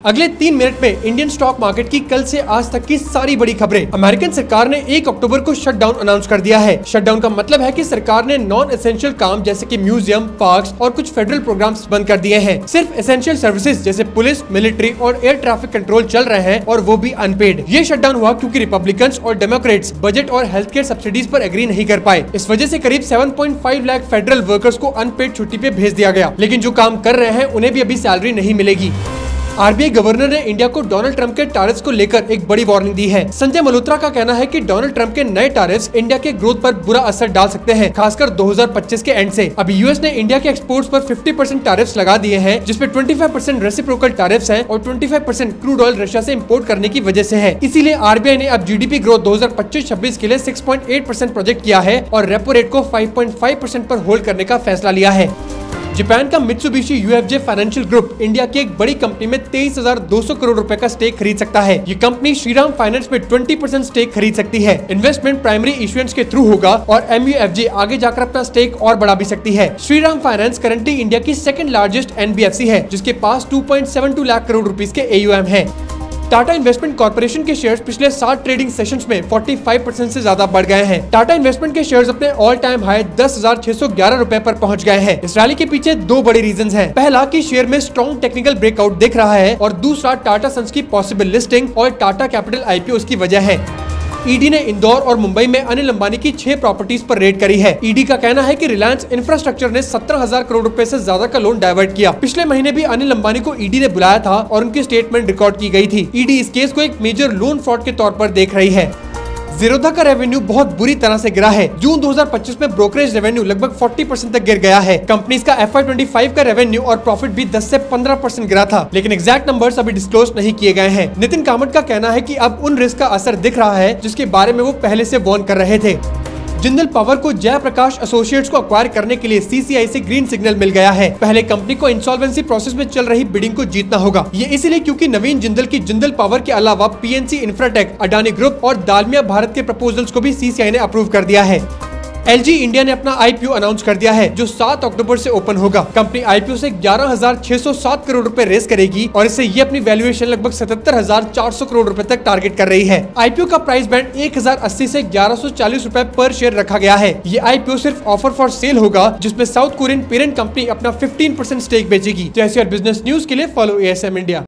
अगले 3 मिनट में Indian stock market की कल से आज तक की सारी बड़ी खबरें। अमेरिकन सरकार ने 1 अक्टूबर को शटडाउन अनाउंस कर दिया है। शटडाउन का मतलब है कि सरकार ने नॉन एसेंशियल काम जैसे कि म्यूजियम, पार्क्स और कुछ फेडरल प्रोग्राम्स बंद कर दिए हैं। सिर्फ एसेंशियल सर्विसेज जैसे पुलिस, मिलिट्री और एयर ट्रैफिक कंट्रोल चल रहे हैं और वो भी अनपेड। ये शटडाउन हुआ क्योंकि रिपब्लिकन्स और डेमोक्रेट्स बजट और हेल्थ केयर सब्सिडीज पर एग्री नहीं कर पाए। इस वजह से करीब 7.5 लाख फेडरल वर्कर्स को अनपेड छुट्टी पे भेज दिया गया, लेकिन जो काम कर रहे हैं उन्हें भी अभी सैलरी नहीं मिलेगी। आरबीआई गवर्नर ने इंडिया को डोनाल्ड ट्रंप के टैरिफ्स को लेकर एक बड़ी वार्निंग दी है। संजय मल्होत्रा का कहना है कि डोनाल्ड ट्रंप के नए टैरिफ्स इंडिया के ग्रोथ पर बुरा असर डाल सकते हैं, खासकर 2025 के एंड से। अभी यूएस ने इंडिया के एक्सपोर्ट्स पर 50% टैरिफ्स लगा दिए हैं, जिसमें 25% रेसिप्रोकल टैरिफ्स हैं और 25% क्रूड ऑयल रशिया से इंपोर्ट करने की वजह से है। इसीलिए आरबीआई ने अब जीडीपी ग्रोथ 2025-26 के लिए 6.8% प्रोजेक्ट किया है और रेपो रेट को 5.5% पर होल्ड करने का फैसला लिया है। जापान का Mitsubishi UFJ financial group India की एक बड़ी कंपनी में 23,200 करोड़ रुपए का स्टेक खरीद सकता है। ये कंपनी श्रीराम फाइनेंस में 20% स्टेक खरीद सकती है। इन्वेस्टमेंट प्राइमरी इश्यूएंस के थ्रू होगा और एमयूएफजे आगे जाकर अपना स्टेक और बढ़ा भी सकती है। श्रीराम फाइनेंस करंटली इंडिया की सेकंड लार्जेस्ट एनबीएफसी है, जिसके पास 2.72 लाख करोड़ रुपीस के एयूएम है। टाटा इन्वेस्टमेंट कॉर्पोरेशन के शेयर्स पिछले 7 ट्रेडिंग सेशंस में 45% से ज्यादा बढ़ गए हैं। टाटा इन्वेस्टमेंट के शेयर्स अपने ऑल टाइम हाई 10,611 रुपए पर पहुंच गए हैं। इस रैली के पीछे 2 बड़े रीजंस हैं। पहला कि शेयर में स्ट्रॉन्ग टेक्निकल ब्रेकआउट दिख रहा है और दूसरा टाटा सन्स की पॉसिबल लिस्टिंग और टाटा कैपिटल आईपीओ उसकी वजह है। ईडी ने इंदौर और मुंबई में अनिल अंबानी की 6 प्रॉपर्टीज पर रेड करी है। ईडी का कहना है कि रिलायंस इंफ्रास्ट्रक्चर ने 17,000 करोड़ रुपए से ज्यादा का लोन डाइवर्ट किया। पिछले महीने भी अनिल अंबानी को ईडी ने बुलाया था और उनकी स्टेटमेंट रिकॉर्ड की गई थी। ईडी इस केस को एक मेजर लोन फ्रॉड के तौर पर देख रही है। ज़ीरोधा का रेवेन्यू बहुत बुरी तरह से गिरा है। जून 2025 में ब्रोकरेज रेवेन्यू लगभग 40% तक गिर गया है। कंपनी का FY25 का रेवेन्यू और प्रॉफिट भी 10 से 15% गिरा था, लेकिन एग्जैक्ट नंबर्स अभी डिस्क्लोज नहीं किए गए हैं। नितिन कामत का कहना है कि अब उन रिस्क का असर दिख रहा है जिसके बारे में वो पहले से वार्न कर रहे थे। जिंदल पावर को जयप्रकाश एसोसिएट्स को अक्वायर करने के लिए सीसीआई से ग्रीन सिग्नल मिल गया है। पहले कंपनी को इंसॉल्वेंसी प्रोसेस में चल रही बिडिंग को जीतना होगा। ये इसलिए क्योंकि नवीन जिंदल की जिंदल पावर के अलावा पीएनसी इंफ्राटेक, अडानी ग्रुप और दालमिया भारत के प्रपोजल्स को भी सीसीआई ने अप्रूव कर दिया है। एलजी इंडिया ने अपना आईपीओ अनाउंस कर दिया है, जो 7 अक्टूबर से ओपन होगा। कंपनी आईपीओ से 11,607 करोड़ रुपए रेस करेगी और इससे ये अपनी वैल्यूएशन लगभग 77,400 करोड़ रुपए तक टारगेट कर रही है। आईपीओ का प्राइस बैंड 1,080 से 1,140 रुपए पर शेयर रखा गया है। ये आईपीओ सिर्फ ऑफर फॉर सेल होगा, जिसमें साउथ कोरियन पेरेंट कंपनी अपना 15% स्टेक बेचेगी। तो ऐसी और बिजनेस न्यूज के लिए फॉलो एएसएम इंडिया।